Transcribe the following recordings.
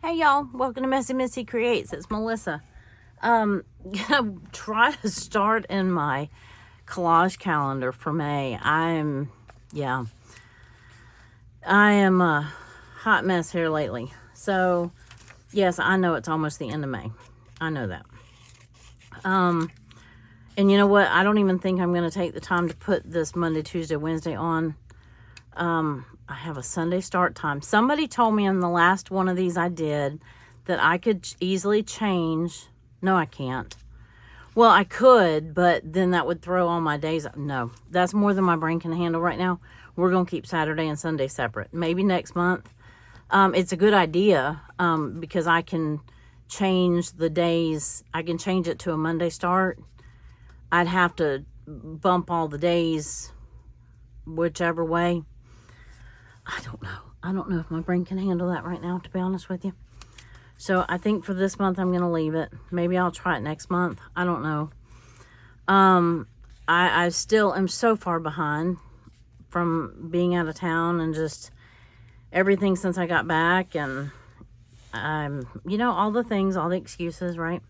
Hey y'all, welcome to Messy Missy Creates. It's Melissa. Gonna try to start in my collage calendar for May. I am a hot mess here lately. So yes, I know it's almost the end of May. I know that. And you know what? I don't even think I'm gonna take the time to put this Monday, Tuesday, Wednesday on. I have a Sunday start time. Somebody told me in the last one of these I did that I could easily change. No, I can't. Well, I could, but then that would throw all my days. No, that's more than my brain can handle right now. We're going to keep Saturday and Sunday separate. Maybe next month. It's a good idea because I can change the days. I can change it to a Monday start. I'd have to bump all the days whichever way. I don't know. I don't know if my brain can handle that right now, to be honest with you. So I think for this month, I'm going to leave it. Maybe I'll try it next month. I don't know. I still am so far behind from being out of town and just everything since I got back. And, all the things, all the excuses, right?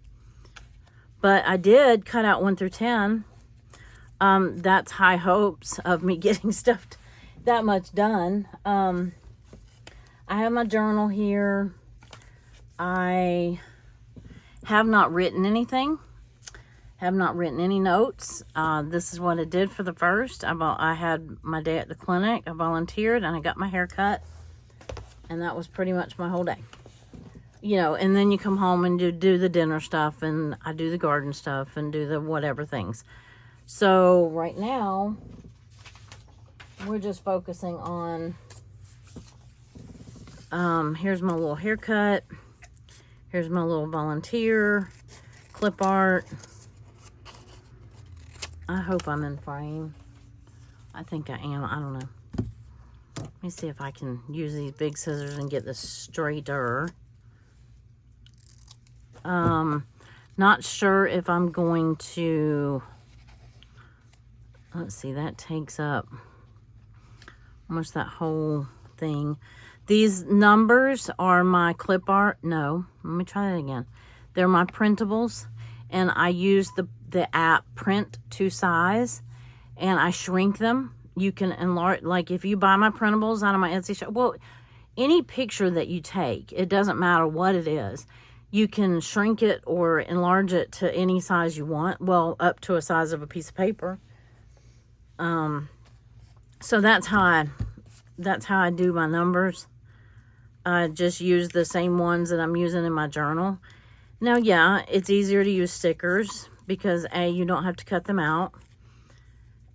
But I did cut out 1 through 10. That's high hopes of me getting stuff that much done. I have my journal here. I have not written anything. Have not written any notes. This is what I did for the first. I had my day at the clinic. I volunteered and I got my hair cut. And that was pretty much my whole day. And then you come home and you do the dinner stuff, and I do the garden stuff and do the whatever things. So right now, we're just focusing on, here's my little haircut. Here's my little volunteer, clip art. I hope I'm in frame. I think I am. I don't know. Let me see if I can use these big scissors and get this straighter. Not sure if I'm going to, let's see, that takes up almost that whole thing. These numbers are my clip art. No, let me try that again. They're my printables, and I use the app Print to Size, and I shrink them. You can enlarge, like if you buy my printables out of my Etsy shop, well, any picture that you take, it doesn't matter what it is, you can shrink it or enlarge it to any size you want. Well, up to a size of a piece of paper. So that's how I do my numbers. I just use the same ones that I'm using in my journal. Now, yeah, it's easier to use stickers because A, you don't have to cut them out,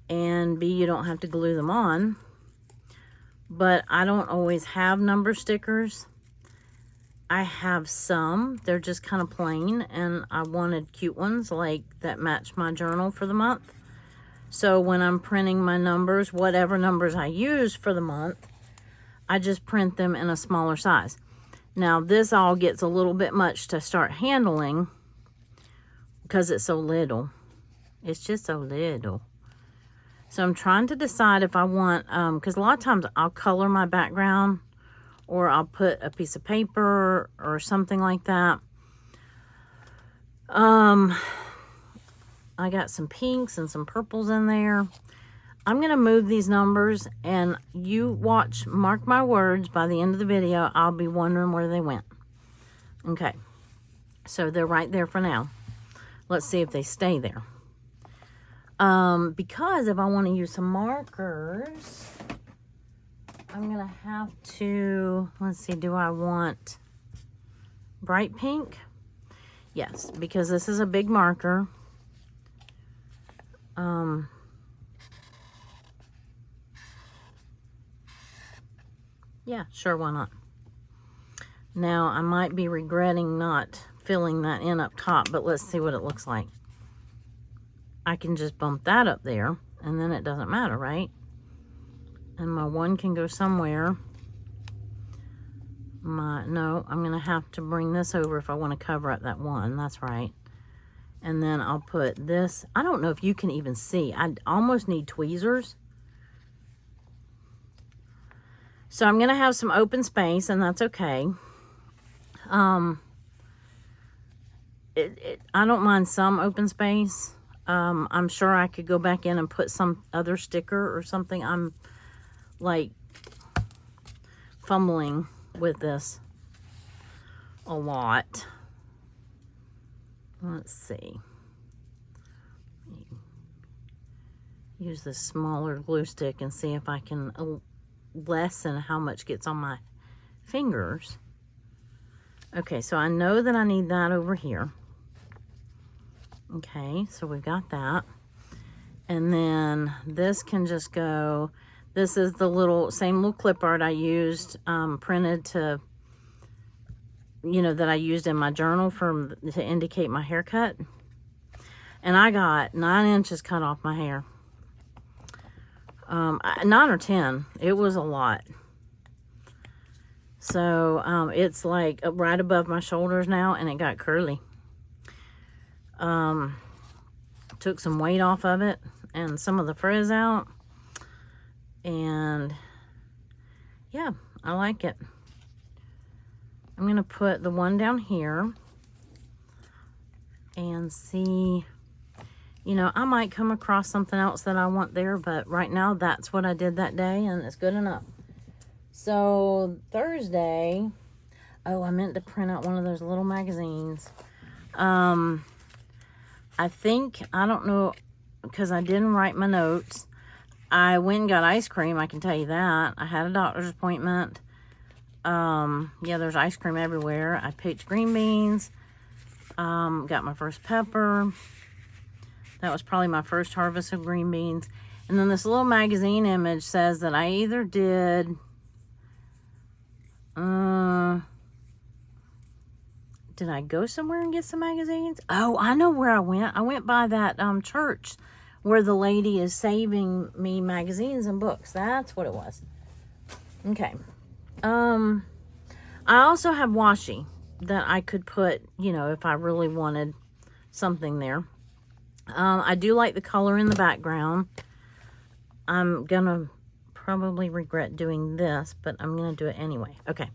and B, you don't have to glue them on. But I don't always have number stickers. I have some. They're just kind of plain, and I wanted cute ones like that match my journal for the month. So when I'm printing my numbers, whatever numbers I use for the month, I just print them in a smaller size. Now this all gets a little bit much to start handling because it's so little. It's just so little. So I'm trying to decide if I want, because a lot of times I'll color my background or I'll put a piece of paper or something like that. I got some pinks and some purples in there. I'm going to move these numbers, and you mark my words, by the end of the video, I'll be wondering where they went. Okay. So they're right there for now. Let's see if they stay there. Because if I want to use some markers, I'm going to have to, let's see, do I want bright pink? Yes, because this is a big marker. Yeah, sure, why not? Now, I might be regretting not filling that in up top, but let's see what it looks like. I can just bump that up there, and then it doesn't matter, right? And my one can go somewhere. No, I'm going to have to bring this over if I want to cover up that one. That's right. And then I'll put this. I don't know if you can even see. I almost need tweezers. So I'm going to have some open space, and that's okay. I don't mind some open space. I'm sure I could go back in and put some other sticker or something. I'm like fumbling with this a lot. Let's see. Use this smaller glue stick and see if I can lessen how much gets on my fingers. Okay, so I know that I need that over here. Okay, so we've got that. And then this can just go, this is the same little clip art I used, printed to, that I used in my journal to indicate my haircut. And I got 9 inches cut off my hair. 9 or 10, it was a lot. So it's like right above my shoulders now, and it got curly. Took some weight off of it and some of the frizz out, and yeah, I like it. I'm gonna put the one down here and see, I might come across something else that I want there, but right now that's what I did that day, and it's good enough. So Thursday, I meant to print out one of those little magazines. I don't know, because I didn't write my notes. I went and got ice cream, I can tell you that. I had a doctor's appointment. Yeah, there's ice cream everywhere. I picked green beans. Got my first pepper. That was probably my first harvest of green beans. And then this little magazine image says that I either did... did I go somewhere and get some magazines? Oh, I know where I went. I went by that church where the lady is saving me magazines and books. That's what it was. Okay. I also have washi that I could put, if I really wanted something there. I do like the color in the background. I'm gonna probably regret doing this, but I'm gonna do it anyway. Okay.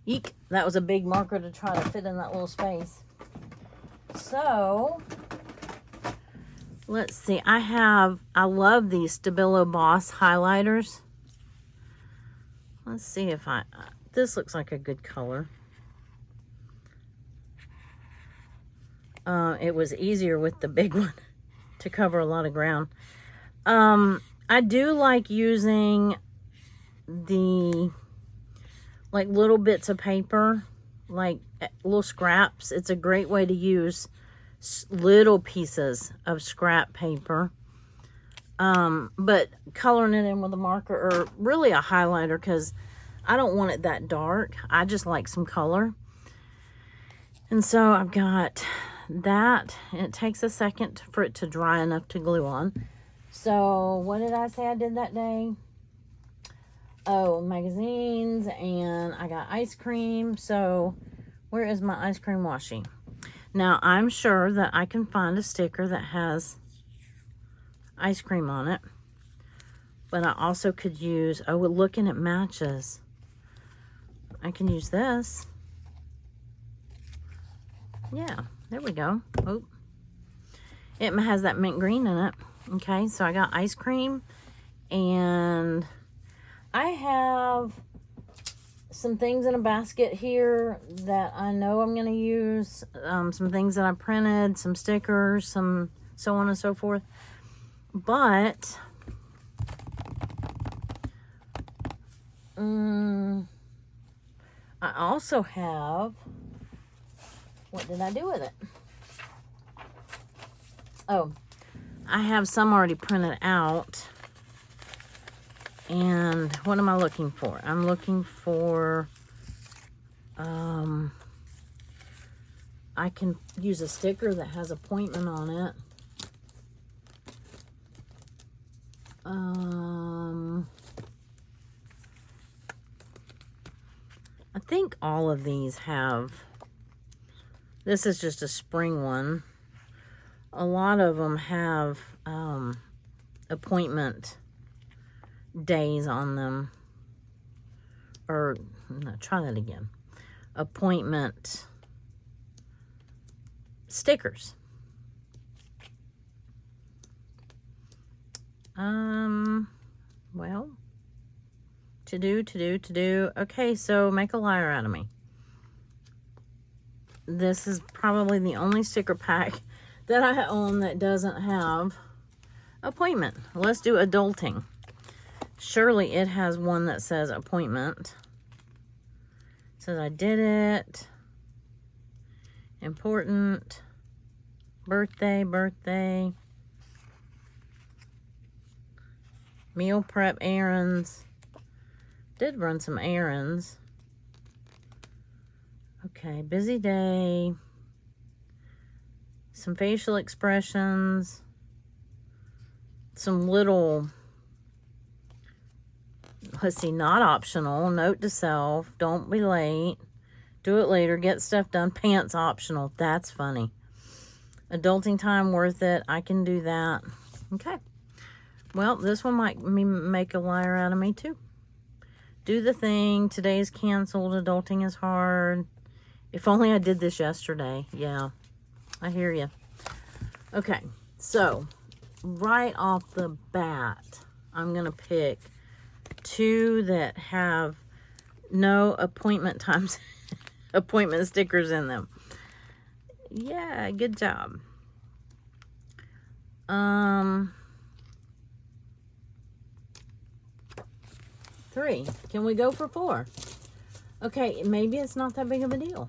Eek, that was a big marker to try to fit in that little space. So, let's see. I love these Stabilo Boss highlighters. Let's see if this looks like a good color. It was easier with the big one to cover a lot of ground. I do like using the little bits of paper, like little scraps. It's a great way to use little pieces of scrap paper. But coloring it in with a marker, or really a highlighter, because I don't want it that dark. I just like some color. And so I've got that, and it takes a second for it to dry enough to glue on. So what did I say I did that day? Oh, magazines, and I got ice cream. So where is my ice cream washi? Now I'm sure that I can find a sticker that has ice cream on it, but I also could use, looking at matches, I can use this. Yeah, there we go. Oh, it has that mint green in it. Okay, so I got ice cream, and I have some things in a basket here that I know I'm going to use. Some things that I printed, some stickers, some so on and so forth. But I also have, what did I do with it? Oh, I have some already printed out. And what am I looking for? I'm looking for, I can use a sticker that has appointment on it. I think all of these have, this is just a spring one. A lot of them have appointment days on them. Or, no, try that again. appointment stickers. Well, to do. Okay, so make a liar out of me. This is probably the only sticker pack that I own that doesn't have appointment. Let's do adulting. Surely it has one that says appointment. It says I did it. Important. Birthday. Meal prep errands. Did run some errands. Okay, busy day. Some facial expressions. Some little, let's see, not optional. Note to self. Don't be late. Do it later. Get stuff done. Pants optional. That's funny. Adulting time worth it. I can do that. Okay. Well, this one might make a liar out of me too. Do the thing. Today's canceled. Adulting is hard. If only I did this yesterday. Yeah, I hear you. Okay, so right off the bat, I'm going to pick 2 that have no appointment times, appointment stickers in them. Yeah, good job. 3. Can we go for 4? Okay, maybe it's not that big of a deal.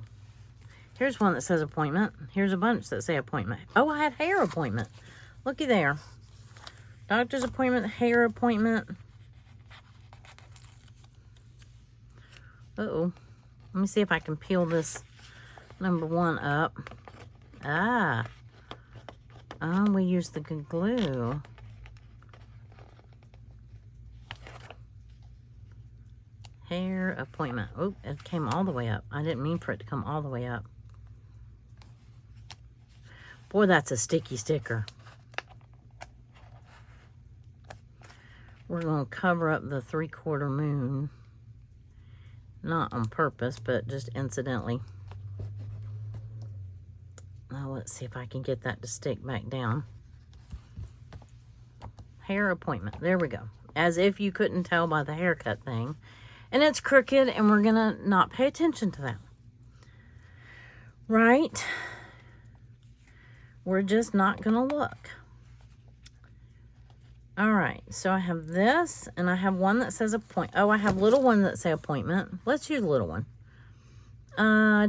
Here's one that says appointment. Here's a bunch that say appointment. Oh, I had hair appointment. Looky there. Doctor's appointment, hair appointment. Uh-oh. Let me see if I can peel this number 1 up. Ah. Oh, we used the good glue. Hair appointment. Oh, it came all the way up. I didn't mean for it to come all the way up. Boy, that's a sticky sticker. We're going to cover up the 3/4 moon. Not on purpose, but just incidentally. Now, let's see if I can get that to stick back down. Hair appointment. There we go. As if you couldn't tell by the haircut thing. And it's crooked, and we're going to not pay attention to that. Right? We're just not going to look. All right. So I have this, and I have one that says appointment. Oh, I have little one that say appointment. Let's use a little one.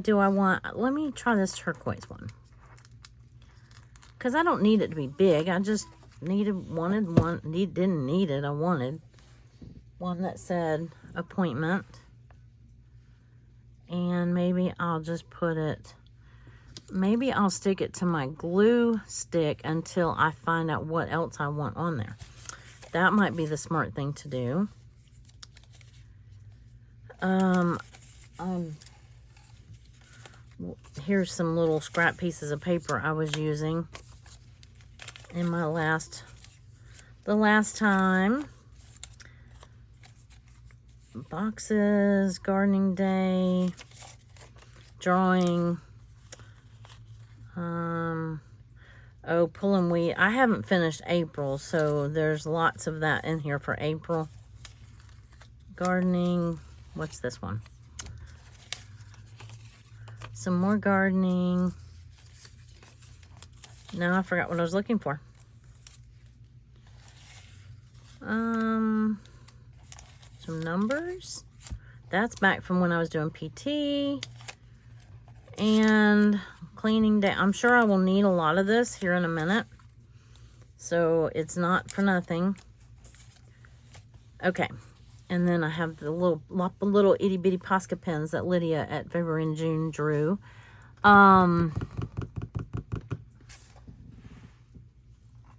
Do I want... Let me try this turquoise one. Because I don't need it to be big. I just wanted one. Didn't need it. I wanted one that said appointment. And maybe I'll just put it... Maybe I'll stick it to my glue stick until I find out what else I want on there. That might be the smart thing to do. Here's some little scrap pieces of paper I was using in my the last time. Boxes, gardening day, drawing. Oh, pulling weed. I haven't finished April, so there's lots of that in here for April. Gardening. What's this one? Some more gardening. Now I forgot what I was looking for. Some numbers. That's back from when I was doing PT. And cleaning day. I'm sure I will need a lot of this here in a minute. So it's not for nothing. Okay. And then I have the little itty bitty Posca pens that Lydia at February and June drew.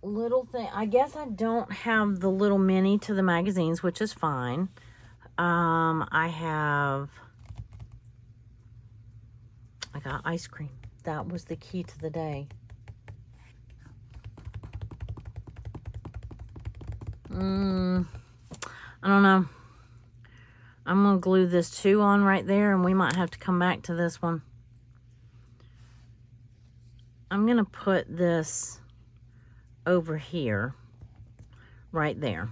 Little thing. I guess I don't have the little mini to the magazines, which is fine. I got ice cream. That was the key to the day. I don't know. I'm going to glue this 2 on right there, and we might have to come back to this one. I'm going to put this over here, right there.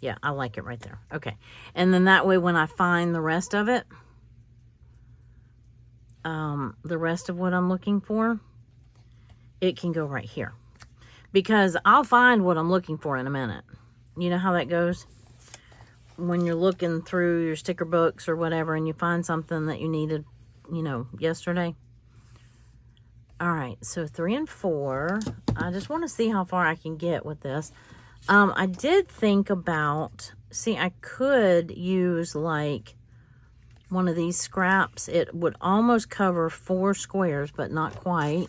Yeah, I like it right there. Okay. And then that way when I find the rest of it, the rest of what I'm looking for, it can go right here. Because I'll find what I'm looking for in a minute. You know how that goes? When you're looking through your sticker books or whatever and you find something that you needed, you know, yesterday. All right, so 3 and 4. I just want to see how far I can get with this. I did think about, see, I could use like one of these scraps. It would almost cover 4 squares, but not quite.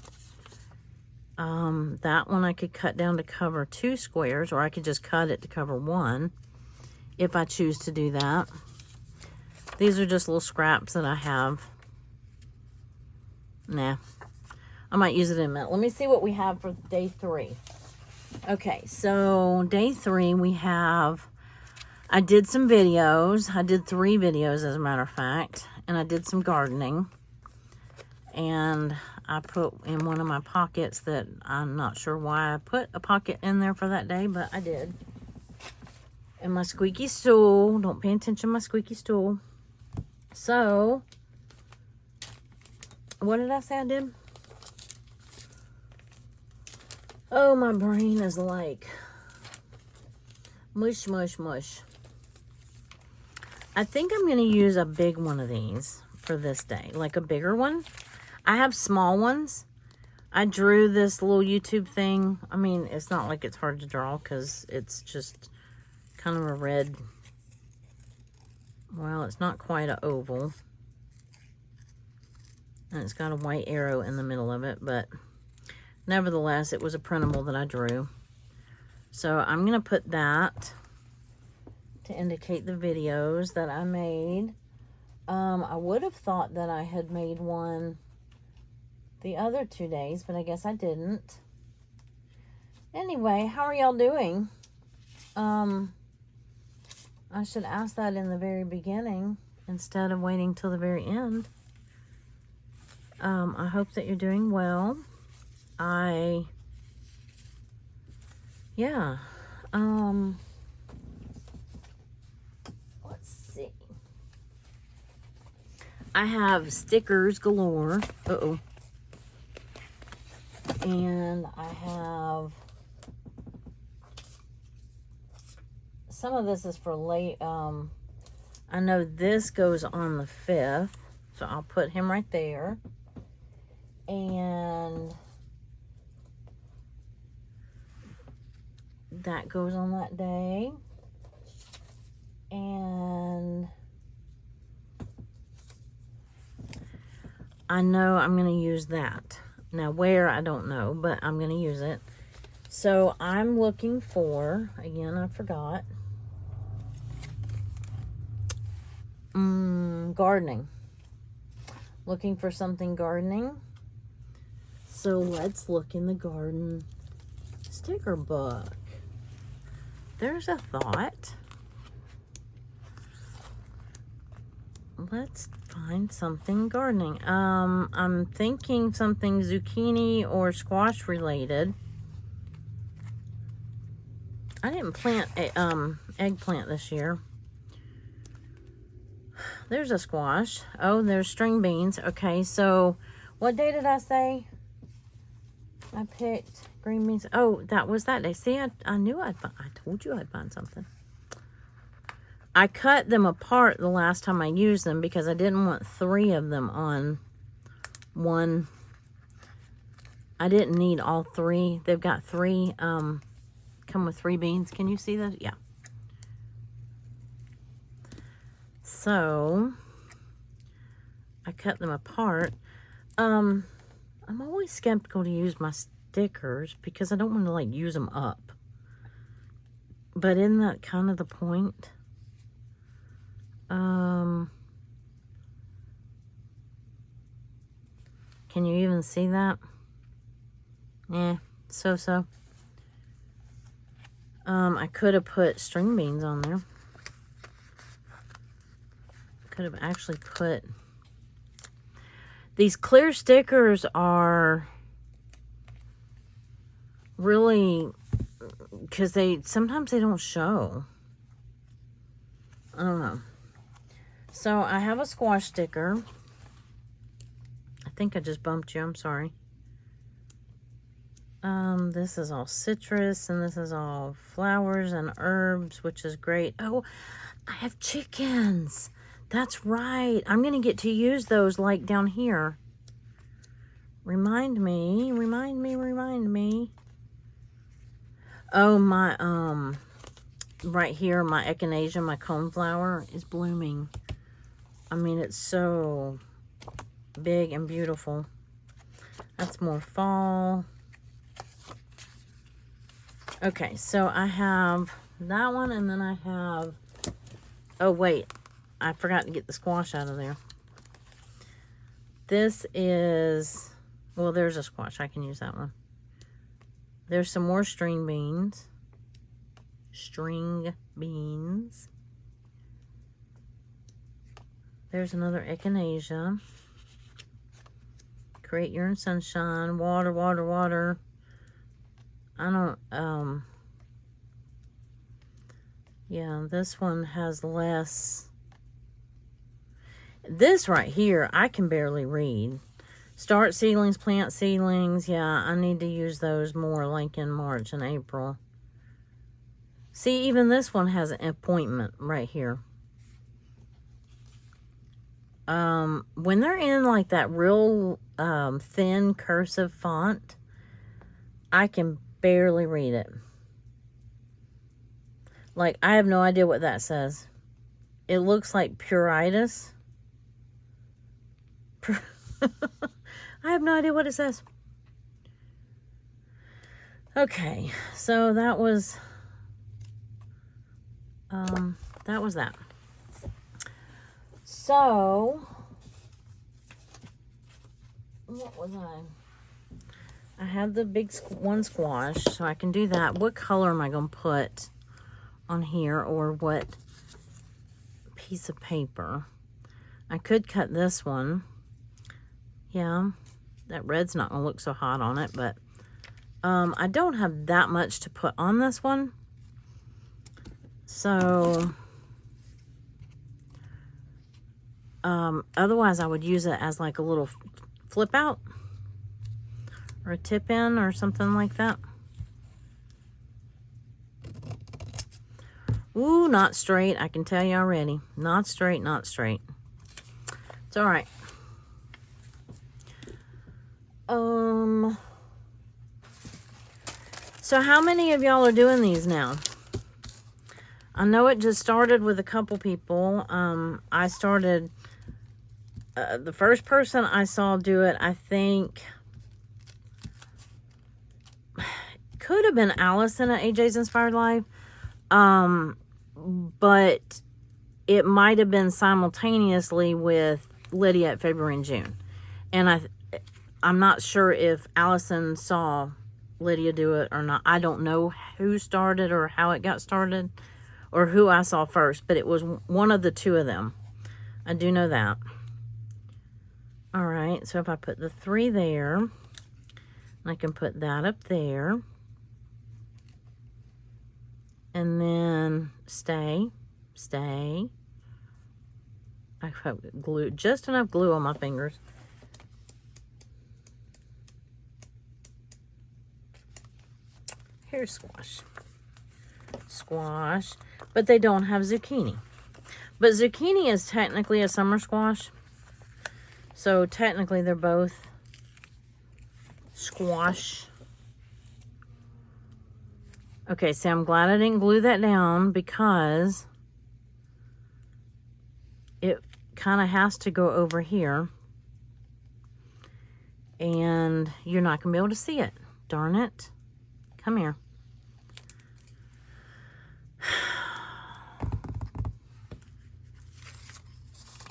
That one I could cut down to cover 2 squares, or I could just cut it to cover 1 if I choose to do that. These are just little scraps that I have. Nah, I might use it in a minute. Let me see what we have for day 3. Okay, so day 3 we have, I did some videos. I did 3 videos as a matter of fact, and I did some gardening. And I put in one of my pockets that I'm not sure why I put a pocket in there for that day, but I did. And my squeaky stool. Don't pay attention to my squeaky stool. So, what did I say I did? Oh, my brain is like mush, mush, mush. I think I'm going to use a big one of these for this day. Like a bigger one. I have small ones. I drew this little YouTube thing. I mean, it's not like it's hard to draw because it's just kind of a red. Well, it's not quite an oval. And it's got a white arrow in the middle of it, but nevertheless, it was a printable that I drew. So I'm going to put that to indicate the videos that I made. I would have thought that I had made one the other 2 days, but I guess I didn't. Anyway, how are y'all doing? I should ask that in the very beginning instead of waiting till the very end. I hope that you're doing well. Yeah. Let's see. I have stickers galore. Uh-oh. And I have, some of this is for late, I know this goes on the 5th, so I'll put him right there. And that goes on that day. And I know I'm going to use that. Now where, I don't know, but I'm going to use it. So I'm looking for, again, I forgot. Gardening. Looking for something gardening. So let's look in the garden sticker book. There's a thought. Let's find something gardening. I'm thinking something zucchini or squash related. I didn't plant a eggplant this year. There's a squash. Oh, there's string beans. Okay, so what day did I say I picked green beans? Oh, that was that day. See, I knew I told you I'd find something. I cut them apart the last time I used them because I didn't want 3 of them on one. I didn't need all 3. They've got 3, come with 3 beans. Can you see those? Yeah. So, I cut them apart. I'm always skeptical to use my stickers because I don't want to, like, use them up. But isn't that kind of the point? Can you even see that? Yeah, so. I could have put string beans on there. could have actually put... These clear stickers are really... because sometimes they don't show. I don't know. So I have a squash sticker. I think I just bumped you. I'm sorry. This is all citrus, and this is all flowers and herbs, which is great. Oh, I have chickens. That's right. I'm going to get to use those like down here. Remind me. Oh, my, right here, my echinacea, my coneflower is blooming. I mean, it's so big and beautiful. That's more fall. Okay, so I have that one, and then I have... Oh, wait. I forgot to get the squash out of there. This is... Well, there's a squash. I can use that one. There's some more string beans. String beans. There's another echinacea. Create Your Own Sunshine. Water, water, water. I don't, yeah, this one has less. This right here, I can barely read. Start seedlings, plant seedlings. Yeah, I need to use those more like in March and April. See, even this one has an appointment right here. When they're in like that real thin cursive font, I can barely read it. Like, I have no idea what that says. It looks like puritis. I have no idea what it says. Okay, so that was that. So, what was I have the big one squash, so I can do that. What color am I going to put on here, or what piece of paper? I could cut this one. Yeah, that red's not going to look so hot on it, but I don't have that much to put on this one. So, otherwise I would use it as like a little flip out or a tip in or something like that. Ooh, not straight. I can tell you already. Not straight, not straight. It's all right. So how many of y'all are doing these now? I know it just started with a couple people. I started, the first person I saw do it, I think, could have been Allison at AJ's Inspired Life. But it might have been simultaneously with Lydia at February and June. And I'm not sure if Allison saw Lydia do it or not. I don't know who started or how it got started or who I saw first, but it was one of the two of them. I do know that. All right, so if I put the 3 there, I can put that up there. And then stay. I have glue, just enough glue on my fingers. Here's squash, but they don't have zucchini. But zucchini is technically a summer squash, so technically they're both squash. Okay, so I'm glad I didn't glue that down because it kind of has to go over here. And you're not going to be able to see it. Darn it. Come here.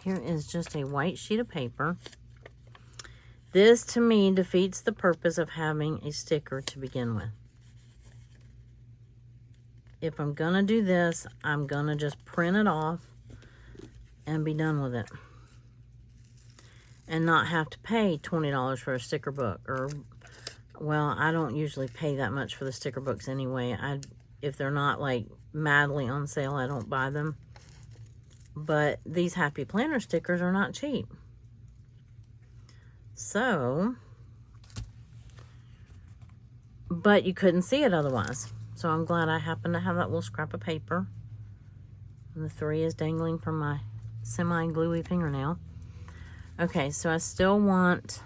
Here is just a white sheet of paper. This, to me, defeats the purpose of having a sticker to begin with. If I'm going to do this, I'm going to just print it off and be done with it. And not have to pay $20 for a sticker book. Or, well, I don't usually pay that much for the sticker books anyway. If they're not like madly on sale, I don't buy them. But these Happy Planner stickers are not cheap. So, but you couldn't see it otherwise. So I'm glad I happen to have that little scrap of paper. And the 3 is dangling from my semi-gluey fingernail. Okay, so I still want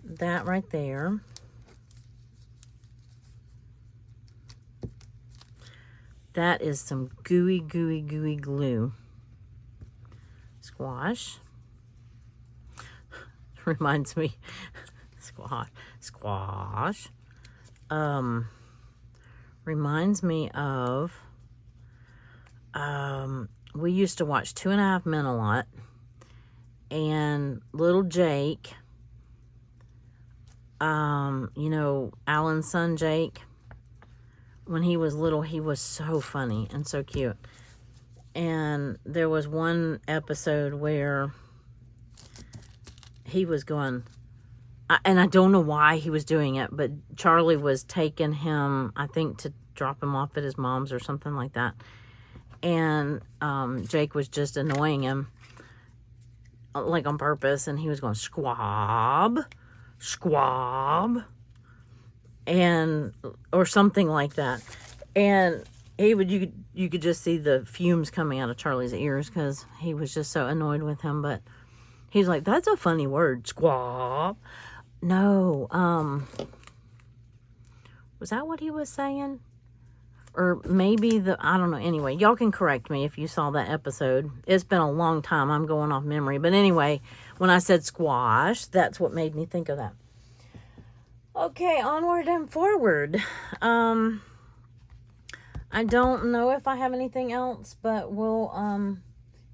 that right there. That is some gooey, gooey, gooey glue. Squash. Reminds me. Squash. Reminds me of, we used to watch 2.5 Men a lot. And little Jake, you know, Alan's son Jake, when he was little, he was so funny and so cute. And there was one episode where he was going, and I don't know why he was doing it, but Charlie was taking him, I think, to drop him off at his mom's or something like that. And Jake was just annoying him, like on purpose, and he was going, squab, squab, and, or something like that. And he would, you could just see the fumes coming out of Charlie's ears because he was just so annoyed with him. But he's like, that's a funny word, squab. No, was that what he was saying? Or maybe I don't know. Anyway, y'all can correct me if you saw that episode. It's been a long time. I'm going off memory. But anyway, when I said squash, that's what made me think of that. Okay, onward and forward. I don't know if I have anything else, but we'll,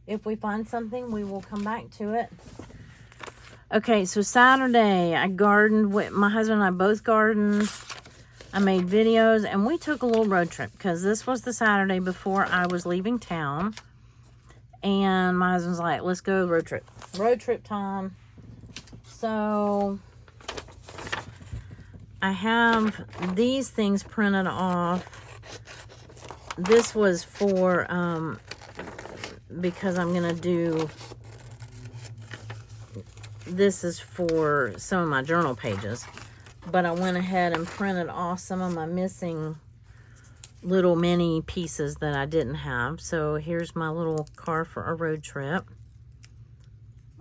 if we find something, we will come back to it. Okay, so Saturday, I gardened with, my husband and I both gardened. I made videos, and we took a little road trip, because this was the Saturday before I was leaving town. And my husband's like, let's go road trip. Road trip time. So, I have these things printed off. This was for, because I'm going to do, this is for some of my journal pages. But I went ahead and printed off some of my missing little mini pieces that I didn't have. So here's my little car for a road trip.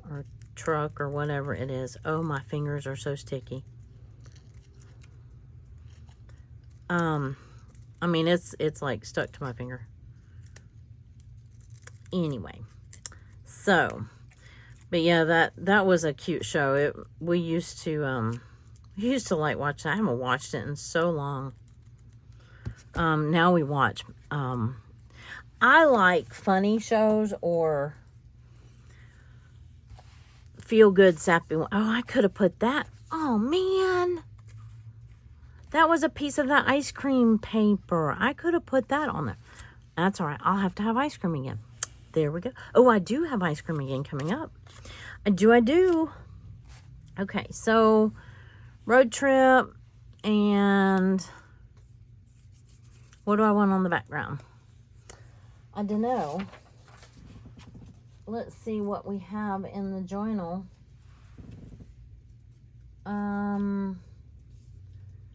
Or truck or whatever it is. Oh, my fingers are so sticky. I mean, it's like stuck to my finger. Anyway. So, but yeah, that was a cute show. We used to like watch that. I haven't watched it in so long. Now we watch. I like funny shows or feel good sappy. Oh, I could have put that. Oh man, that was a piece of that ice cream paper. I could have put that on there. That's all right. I'll have to have ice cream again. There we go. Oh, I do have ice cream again coming up. I do. Okay, so road trip, and what do I want on the background? I don't know. Let's see what we have in the journal.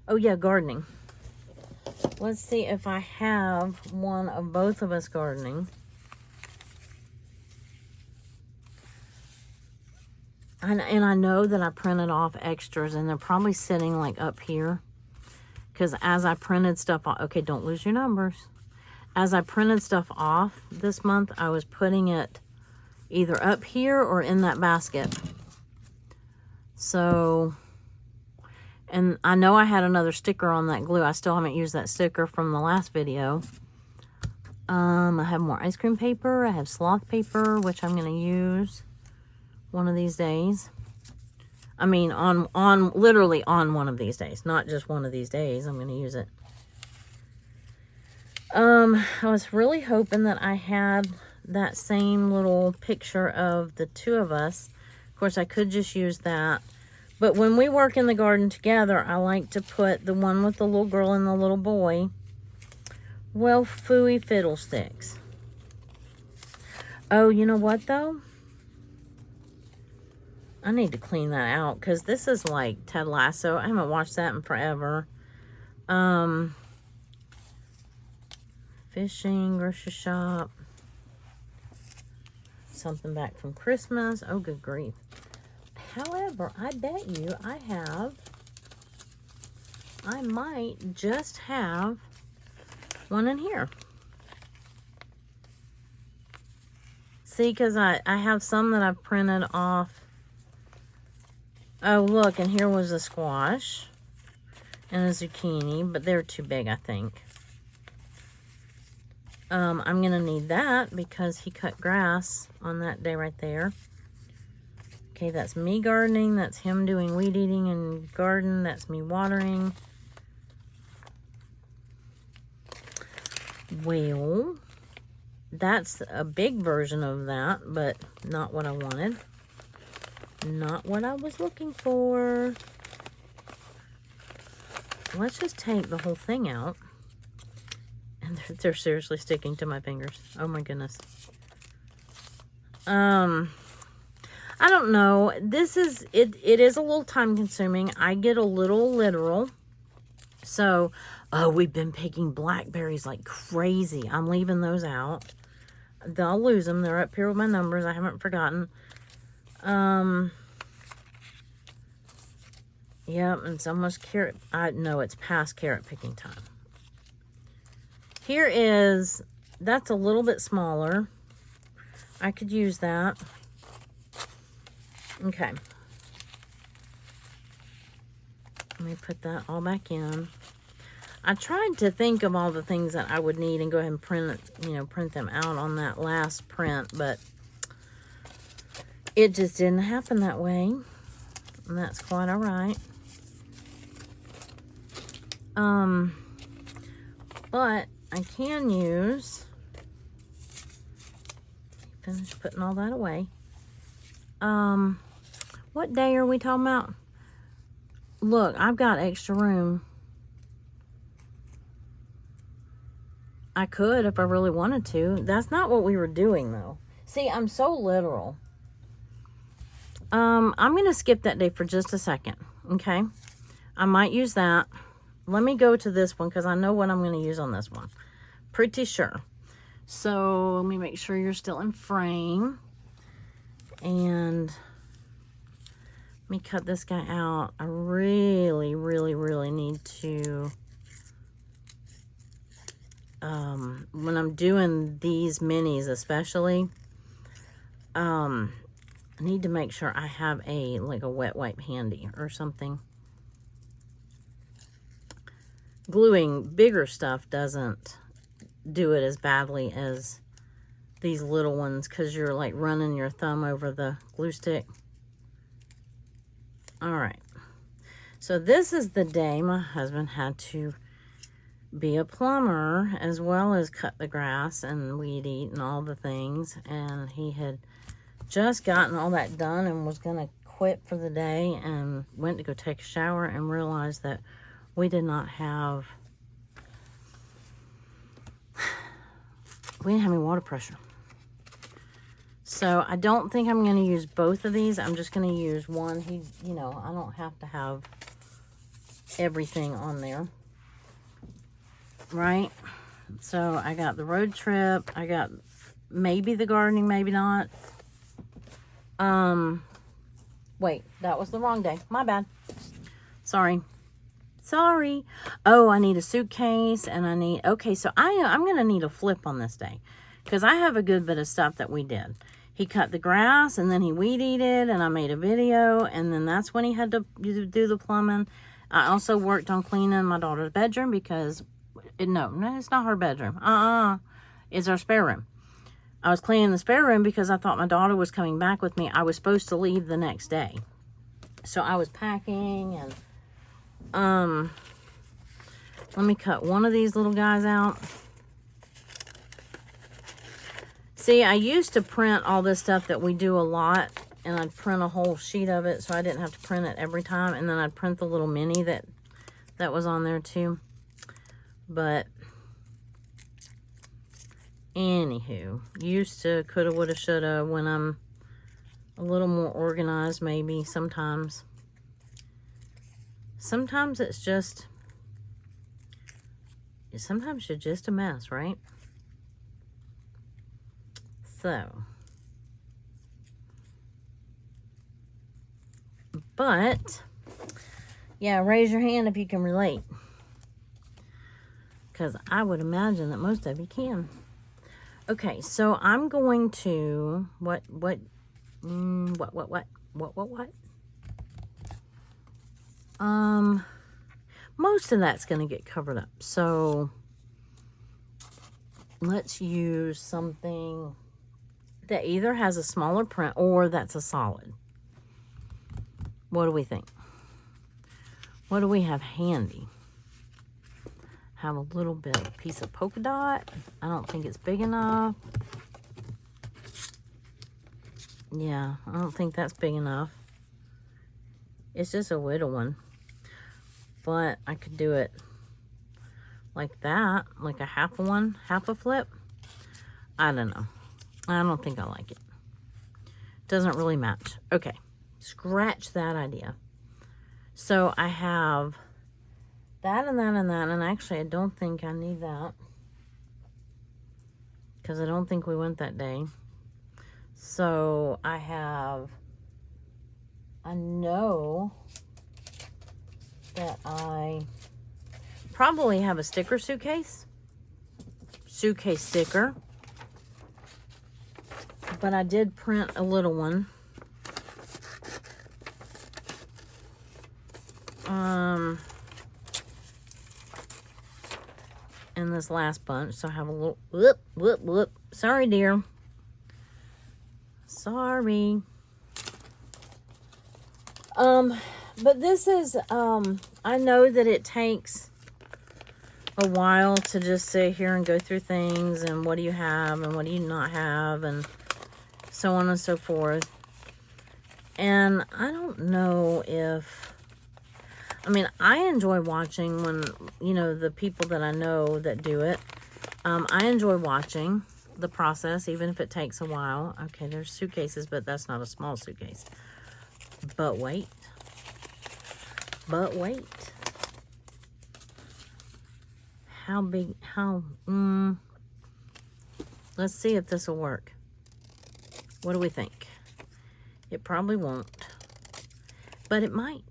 Oh yeah, gardening. Let's see if I have one of both of us gardening. And I know that I printed off extras, and they're probably sitting like up here. Because as I printed stuff off, okay, don't lose your numbers. As I printed stuff off this month, I was putting it either up here or in that basket. So, and I know I had another sticker on that glue. I still haven't used that sticker from the last video. I have more ice cream paper. I have sloth paper, which I'm going to use one of these days. I mean, literally on one of these days, not just one of these days. I'm going to use it. I was really hoping that I had that same little picture of the two of us. Of course, I could just use that. But when we work in the garden together, I like to put the one with the little girl and the little boy. Well, phooey fiddlesticks. Oh, you know what, though? I need to clean that out, because this is like Ted Lasso. I haven't watched that in forever. Fishing, grocery shop. Something back from Christmas. Oh, good grief. However, I bet you I might just have one in here. See, because I have some that I've printed off. Oh, look, and here was a squash and a zucchini, but they're too big, I think. I'm going to need that because he cut grass on that day right there. Okay, that's me gardening. That's him doing weed eating and garden. That's me watering. Well, that's a big version of that, but not what I wanted. Not what I was looking for. Let's just take the whole thing out. And they're seriously sticking to my fingers. Oh my goodness. I don't know. This is, it is a little time consuming. I get a little literal. So, oh, we've been picking blackberries like crazy. I'm leaving those out. I'll lose them. They're up here with my numbers. I haven't forgotten. Yep, and it's almost carrot. No, it's past carrot picking time. Here is, that's a little bit smaller. I could use that. Okay. Let me put that all back in. I tried to think of all the things that I would need and go ahead and print it, print them out on that last print, but it just didn't happen that way. And that's quite all right. But I can use, finish putting all that away. What day are we talking about? Look, I've got extra room. I could if I really wanted to. That's not what we were doing though. See, I'm so literal. I'm going to skip that day for just a second. Okay. I might use that. Let me go to this one because I know what I'm going to use on this one. Pretty sure. So let me make sure you're still in frame. And let me cut this guy out. I really, really, really need to, when I'm doing these minis especially, I need to make sure I have like a wet wipe handy or something. Gluing bigger stuff doesn't do it as badly as these little ones because you're like running your thumb over the glue stick. All right. So this is the day my husband had to be a plumber as well as cut the grass and weed eat and all the things. And he had just gotten all that done and was going to quit for the day and went to go take a shower and realized that we did not have, we didn't have any water pressure. So I don't think I'm going to use both of these. I'm just going to use one. I don't have to have everything on there. Right? So I got the road trip. I got maybe the gardening, maybe not. Wait, that was the wrong day. My bad. Sorry. Oh, I need a suitcase and I need, okay, so I'm going to need a flip on this day because I have a good bit of stuff that we did. He cut the grass and then he weed eated and I made a video and then that's when he had to do the plumbing. I also worked on cleaning my daughter's bedroom because, no, it's not her bedroom. It's our spare room. I was cleaning the spare room because I thought my daughter was coming back with me. I was supposed to leave the next day. So I was packing and let me cut one of these little guys out. See, I used to print all this stuff that we do a lot, and I'd print a whole sheet of it so I didn't have to print it every time, and then I'd print the little mini that was on there too. But anywho, used to, coulda, woulda, shoulda, when I'm a little more organized maybe sometimes. Sometimes it's just, sometimes you're just a mess, right? So, but, yeah, raise your hand if you can relate. Because I would imagine that most of you can. Okay, so I'm going to, what? Most of that's going to get covered up. So, let's use something that either has a smaller print or that's a solid. What do we think? What do we have handy? Have a little bit of piece of polka dot. I don't think it's big enough. Yeah, I don't think that's big enough. It's just a little one. But I could do it like that, like a half a flip. I don't know. I don't think I like it. Doesn't really match. Okay, scratch that idea. So I have that and that and that, and actually I don't think I need that because I don't think we went that day. So I know that I probably have a sticker suitcase sticker, but I did print a little one. In this last bunch, so I have a little whoop. Sorry, dear. Sorry. But this is, I know that it takes a while to just sit here and go through things and what do you have and what do you not have and so on and so forth. And I don't know if, I mean, I enjoy watching when, you know, the people that I know that do it. I enjoy watching the process, even if it takes a while. Okay, there's suitcases, but that's not a small suitcase. But wait. How big, let's see if this will work. What do we think? It probably won't, but it might.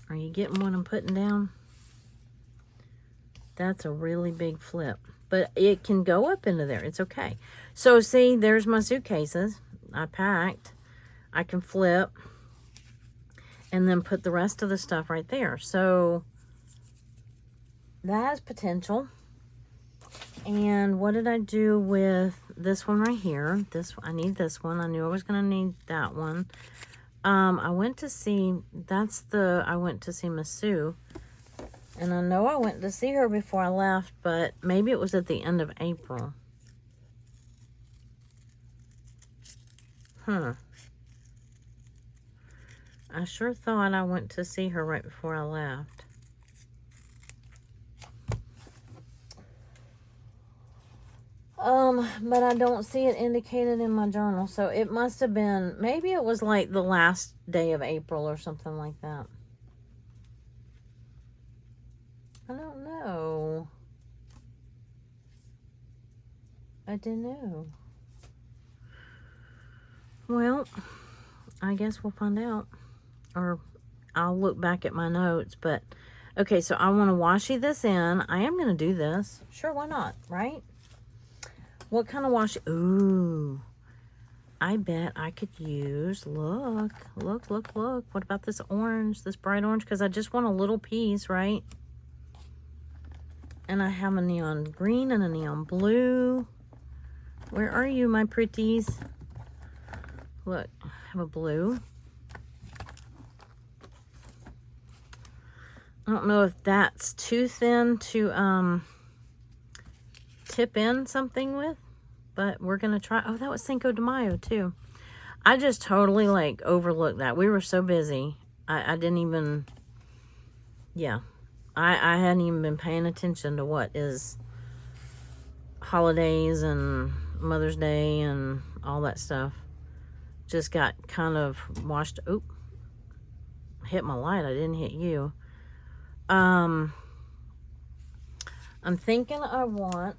Are you getting what I'm putting down? That's a really big flip, but it can go up into there. It's okay. So see, there's my suitcases I packed. I can flip and then put the rest of the stuff right there. So that has potential. And what did I do with this one right here? I need this one. I knew I was going to need that one. I went to see, I went to see Miss Sue. And I know I went to see her before I left, but maybe it was at the end of April. I sure thought I went to see her right before I left. But I don't see it indicated in my journal. So it must have been, maybe it was like the last day of April or something like that. I don't know. I don't know. Well, I guess we'll find out. Or I'll look back at my notes. But, okay, so I want to washi this in. I am going to do this. Sure, why not, right? What kind of washi? Ooh. I bet I could use, look. What about this orange, this bright orange? Because I just want a little piece, right? And I have a neon green and a neon blue. Where are you, my pretties? Look, I have a blue. I don't know if that's too thin to tip in something with, but we're going to try. Oh, that was Cinco de Mayo too. I just totally like overlooked that. We were so busy. I didn't even, yeah. I hadn't even been paying attention to what is holidays and Mother's Day and all that stuff. Just got kind of washed. Oop. Hit my light. I didn't hit you. I'm thinking I want...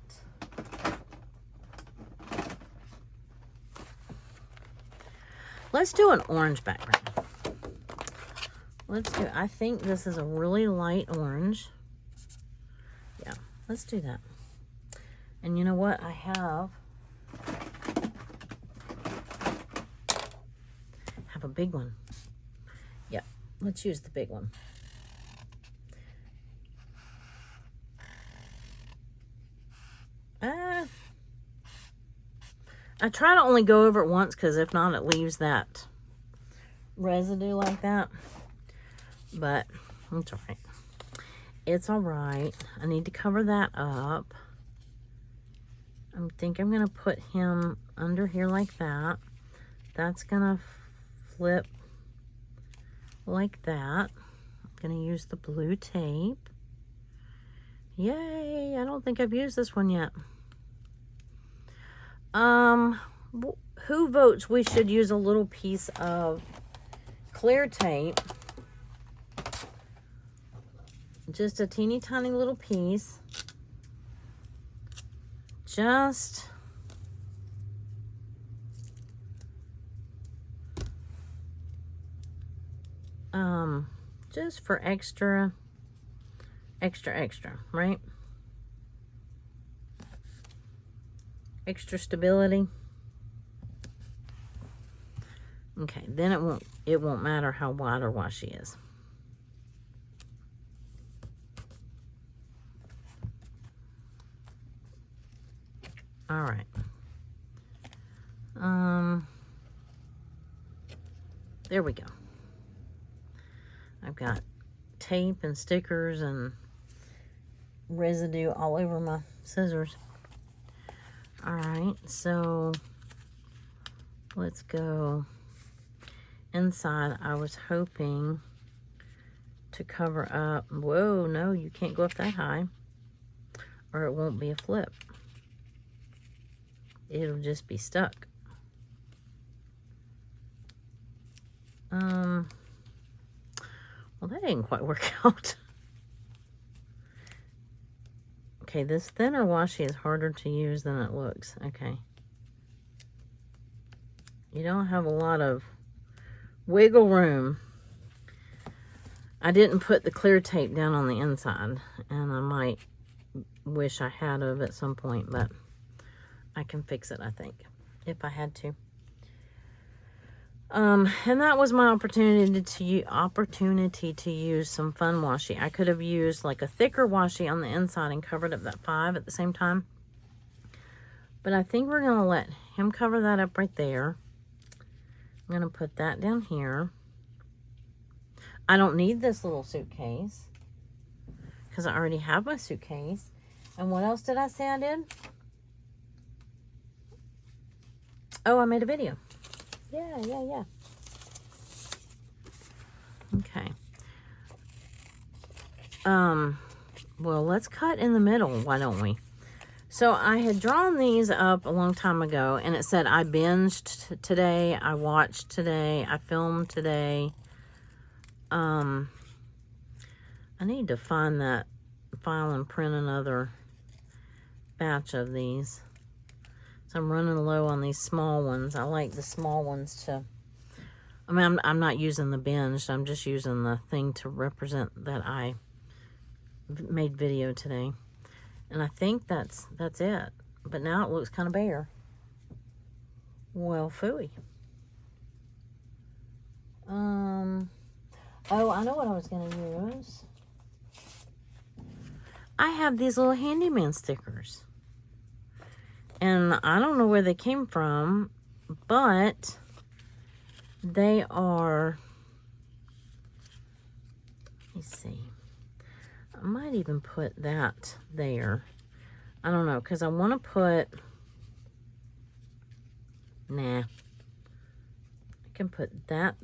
Let's do an orange background. Let's do... I think this is a really light orange. Yeah, let's do that. And you know what? I have a big one. Yeah, let's use the big one. I try to only go over it once, because if not, it leaves that residue like that. But it's all right. It's all right. I need to cover that up. I think I'm going to put him under here like that. That's going to flip like that. I'm going to use the blue tape. Yay! I don't think I've used this one yet. Who votes we should use a little piece of clear tape? Just a teeny tiny little piece. Just for extra, right? Extra stability. Okay, then it won't matter how wide or wide she is. All right. There we go. I've got tape and stickers and residue all over my scissors. All right, so let's go inside. I was hoping to cover up. Whoa, no, you can't go up that high, or it won't be a flip. It'll just be stuck. Well, that didn't quite work out. Okay, this thinner washi is harder to use than it looks. Okay. You don't have a lot of wiggle room. I didn't put the clear tape down on the inside, and I might wish I had of at some point, but I can fix it, I think, if I had to. And that was my opportunity to use some fun washi. I could have used like a thicker washi on the inside and covered up that 5 at the same time. But I think we're going to let him cover that up right there. I'm going to put that down here. I don't need this little suitcase, because I already have my suitcase. And what else did I say I did? Oh, I made a video. Yeah. Okay. Well, let's cut in the middle, why don't we? So I had drawn these up a long time ago, and it said I binged today, I watched today, I filmed today. I need to find that file and print another batch of these. So I'm running low on these small ones. I like the small ones to, I mean, I'm not using the binged, I'm just using the thing to represent that I made video today. And I think that's it. But now it looks kind of bare. Well, phooey. Oh, I know what I was going to use. I have these little handyman stickers. And I don't know where they came from, but they are, let me see. I might even put that there. I don't know, because I want to put... Nah. I can put that.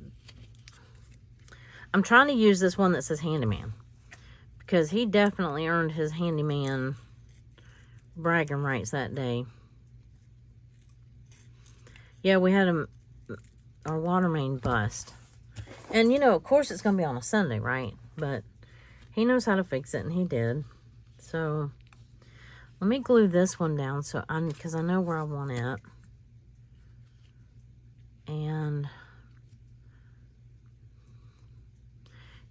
I'm trying to use this one that says handyman, because he definitely earned his handyman bragging rights that day. Yeah, we had our water main bust. And, you know, of course it's going to be on a Sunday, right? But he knows how to fix it, and he did. So, let me glue this one down because I know where I want it. And,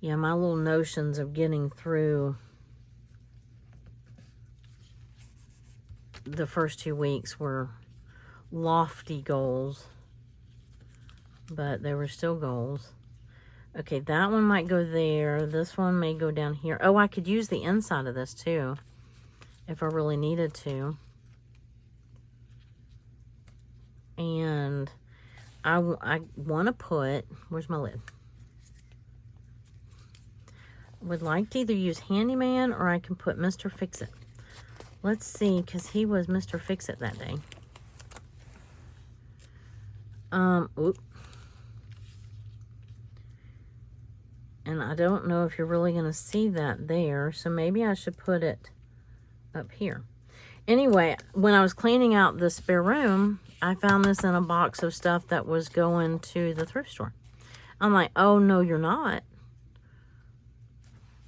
yeah, my little notions of getting through the first 2 weeks were lofty goals, but they were still goals. Okay, that one might go there. This one may go down here. Oh, I could use the inside of this too if I really needed to. And I want to put, where's my lid? Would like to either use Handyman or I can put Mr. Fix-It. Let's see, because he was Mr. Fix-It that day. Oop. And I don't know if you're really going to see that there, so maybe I should put it up here. Anyway, when I was cleaning out the spare room, I found this in a box of stuff that was going to the thrift store. I'm like, oh, no, you're not.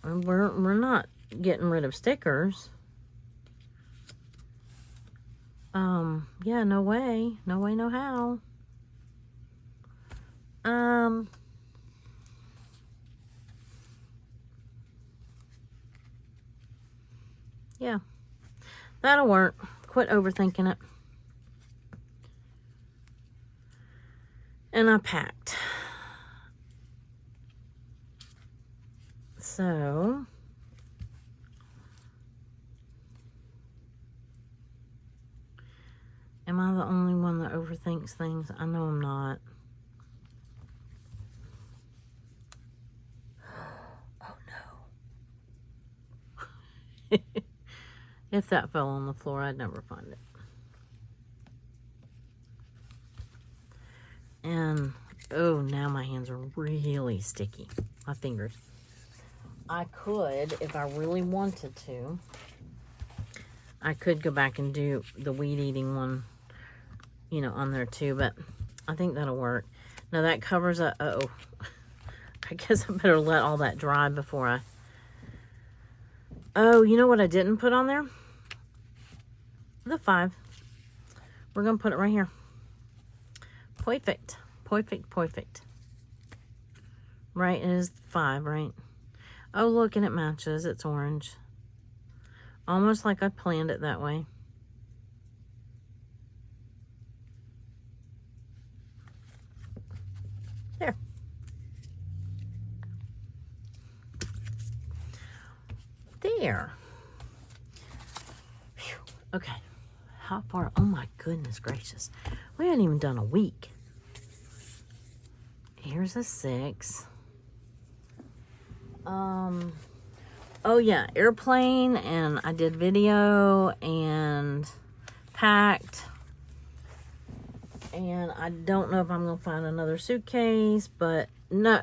We're not getting rid of stickers. Yeah, no way. No way, no how. Yeah, that'll work. Quit overthinking it. And I packed. So, am I the only one that overthinks things? I know I'm not. Oh no. If that fell on the floor, I'd never find it. And, oh, now my hands are really sticky. My fingers. I could, if I really wanted to, I could go back and do the weed eating one, you know, on there too, but I think that'll work. Now that covers a, uh-oh. I guess I better let all that dry before I, oh, you know what I didn't put on there? The 5. We're going to put it right here. Perfect. Perfect, perfect. Right, it is 5, right? Oh, look, and it matches. It's orange. Almost like I planned it that way. There. There. Whew. Okay. How far? Oh my goodness gracious. We haven't even done a week. Here's a 6. Oh yeah, airplane, and I did video and packed. And I don't know if I'm gonna find another suitcase, but no,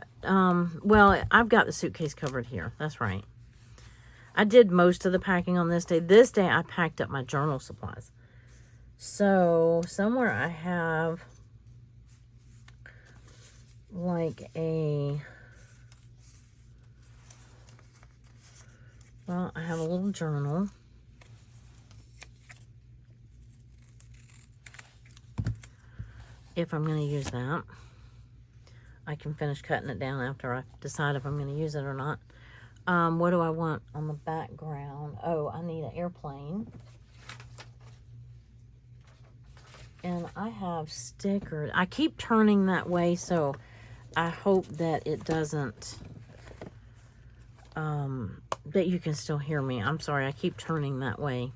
well, I've got the suitcase covered here. That's right. I did most of the packing on this day. This day I packed up my journal supplies. So somewhere I have like a, well, I have a little journal. If I'm going to use that. I can finish cutting it down after I decide if I'm going to use it or not. What do I want on the background? Oh, I need an airplane. And I have stickers. I keep turning that way, so I hope that it doesn't, that you can still hear me. I'm sorry, I keep turning that way.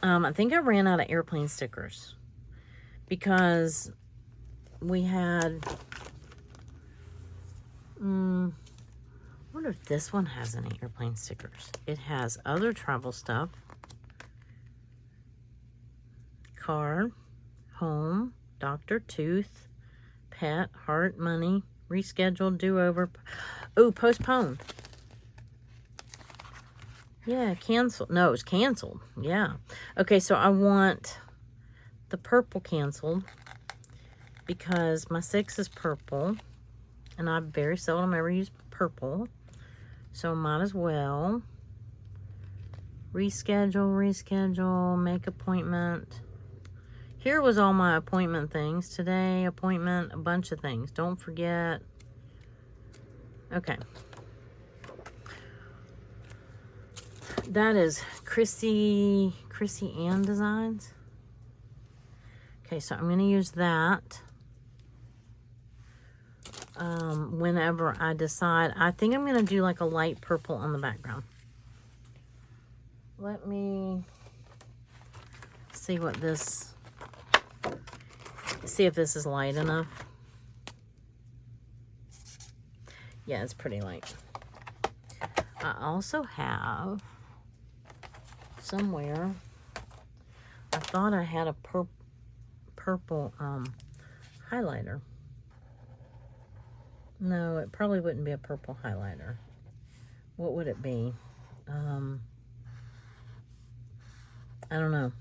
I think I ran out of airplane stickers because we had, I wonder if this one has any airplane stickers. It has other travel stuff. car, home, doctor, tooth, pet, heart, money, reschedule, do-over. Oh, postpone. Yeah, cancel. No, it's canceled. Yeah. Okay, so I want the purple canceled because my 6 is purple. And I very seldom ever use purple. So might as well. Reschedule, make appointment. Here was all my appointment things. Today, appointment, a bunch of things. Don't forget. Okay. That is Chrissy Ann Designs. Okay, so I'm going to use that. Whenever I decide. I think I'm going to do like a light purple on the background. Let me see what this, see if this is light enough. Yeah, it's pretty light. I also have somewhere, I thought I had a purple highlighter. No, it probably wouldn't be a purple highlighter. What would it be? I don't know.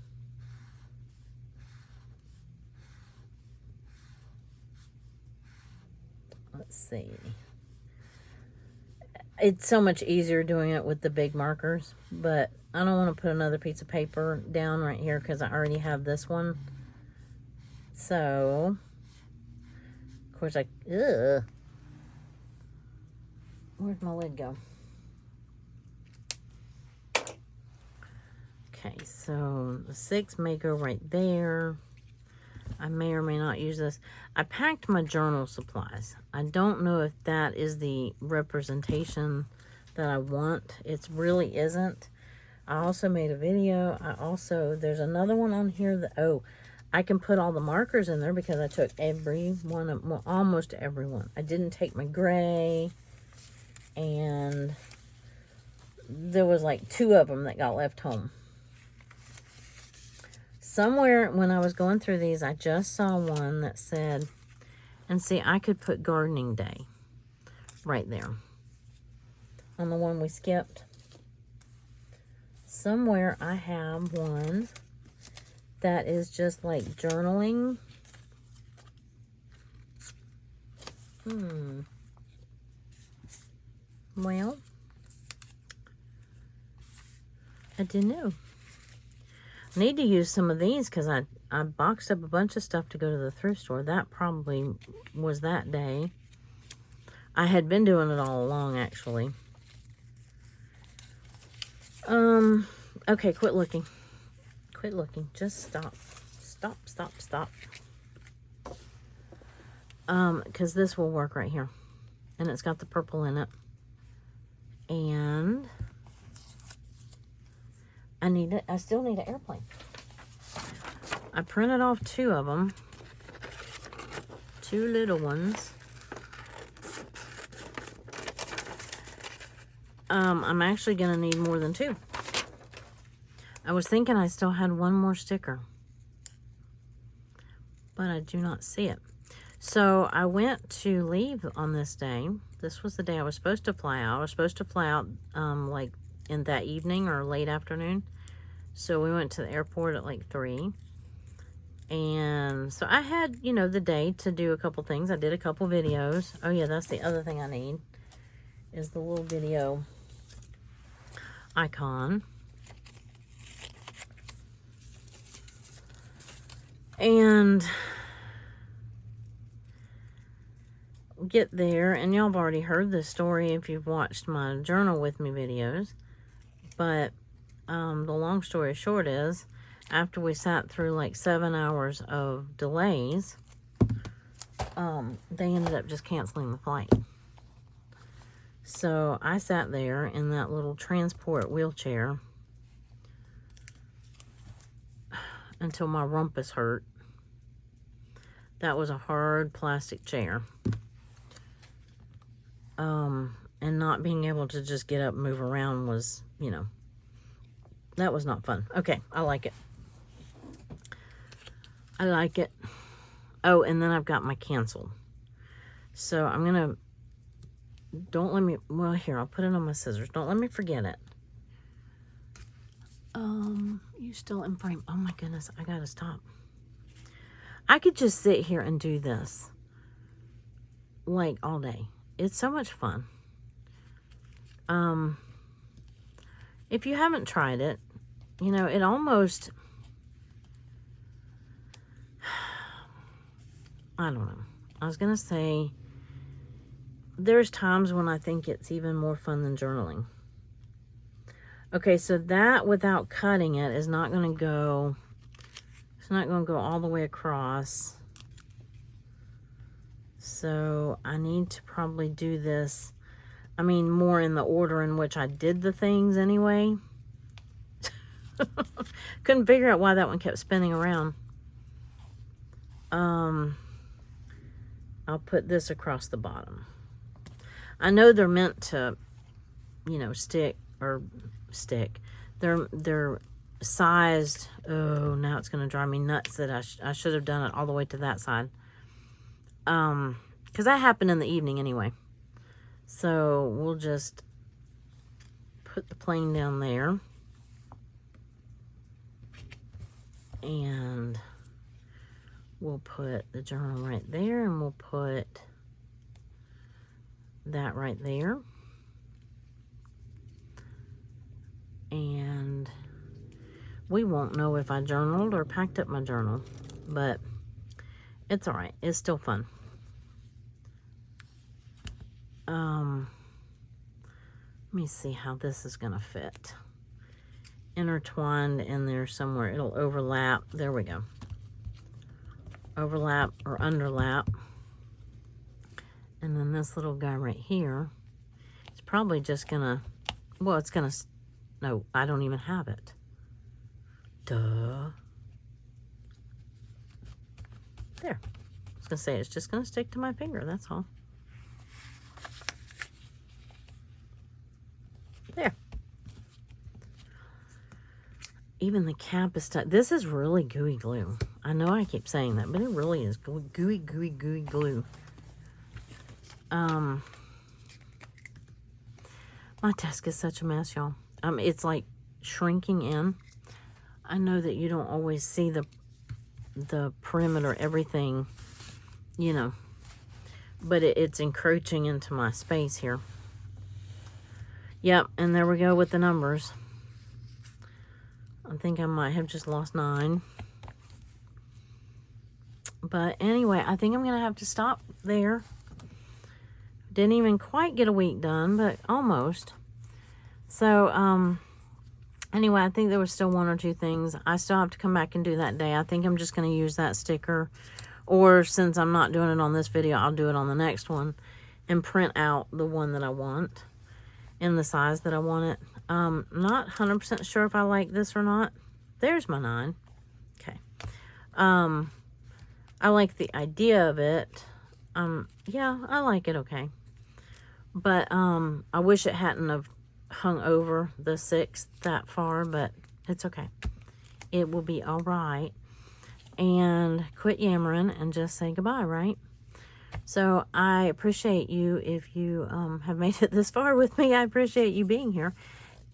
Let's see. It's so much easier doing it with the big markers, but I don't want to put another piece of paper down right here because I already have this one. So, of course, where'd my lid go? Okay, so the 6 may go right there. I may or may not use this. I packed my journal supplies. I don't know if that is the representation that I want. It really isn't. I also made a video. There's another one on here that, I can put all the markers in there because I took every one, well, almost every one. I didn't take my gray, and there was like 2 of them that got left home. Somewhere when I was going through these, I just saw one that said, and see, I could put gardening day right there on the one we skipped. Somewhere I have one that is just like journaling. Well, I didn't know. I need to use some of these because I boxed up a bunch of stuff to go to the thrift store. That probably was that day. I had been doing it all along, actually. Okay, quit looking. Quit looking. Just stop. Stop. Because this will work right here. And it's got the purple in it. And I still need an airplane. I printed off 2 of them. 2 little ones. I'm actually going to need more than 2. I was thinking I still had 1 more sticker, but I do not see it. So I went to leave on this day. This was the day I was supposed to fly out. I was supposed to fly out like in that evening or late afternoon. So we went to the airport at like 3. And so I had, the day to do a couple things. I did a couple videos. Oh yeah, that's the other thing I need, is the little video icon. And get there, and y'all have already heard this story if you've watched my journal with me videos. But the long story short is, after we sat through like 7 hours of delays, they ended up just canceling the flight. So I sat there in that little transport wheelchair until my rumpus hurt. That was a hard plastic chair. And not being able to just get up and move around was, that was not fun. Okay, I like it. I like it. Oh, and then I've got my cancel. So I'm going to, don't let me, well, here, I'll put it on my scissors. Don't let me forget it. You still in frame. Oh my goodness, I got to stop. I could just sit here and do this like all day. It's so much fun. If you haven't tried it, you know, it almost, I don't know. I was going to say, there's times when I think it's even more fun than journaling. Okay, so that without cutting it is not going to go, it's not going to go all the way across. So I need to probably do this, I mean, more in the order in which I did the things anyway. Couldn't figure out why that one kept spinning around. I'll put this across the bottom. I know they're meant to, you know, stick. They're sized. Oh, now it's going to drive me nuts that I should have done it all the way to that side. Because that happened in the evening anyway. So we'll just put the plane down there. And we'll put the journal right there, and we'll put that right there. And we won't know if I journaled or packed up my journal, but it's all right. It's still fun. Let me see how this is going to fit. Intertwined in there somewhere. It'll overlap. There we go. Overlap or underlap. And then this little guy right here, it's probably just going to, well, it's going to, no, I don't even have it. Duh. There. I was going to say, it's just going to stick to my finger. That's all. There. Even the cap is stuck. This is really gooey glue. I know I keep saying that, but it really is gooey glue. My desk is such a mess, y'all. It's like shrinking in. I know that you don't always see the perimeter, everything, you know, but it's encroaching into my space here. Yep, and there we go with the numbers. I think I might have just lost 9. But anyway, I think I'm going to have to stop there. Didn't even quite get a week done, but almost. So, anyway, I think there was still 1 or 2 things. I still have to come back and do that day. I think I'm just going to use that sticker. Or since I'm not doing it on this video, I'll do it on the next one. And print out the one that I want. In the size that I want it. Not 100% sure if I like this or not. There's my 9. Okay. I like the idea of it. Yeah, I like it okay. But I wish it hadn't have hung over the 6th that far, but it's okay. It will be all right. And quit yammering and just say goodbye, right? So I appreciate you if you have made it this far with me. I appreciate you being here.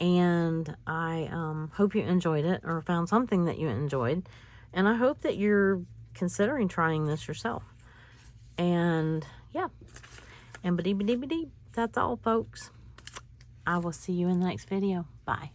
And I hope you enjoyed it or found something that you enjoyed. And I hope that you're considering trying this yourself. And yeah. And ba-dee-ba-dee-ba-dee. That's all, folks. I will see you in the next video. Bye.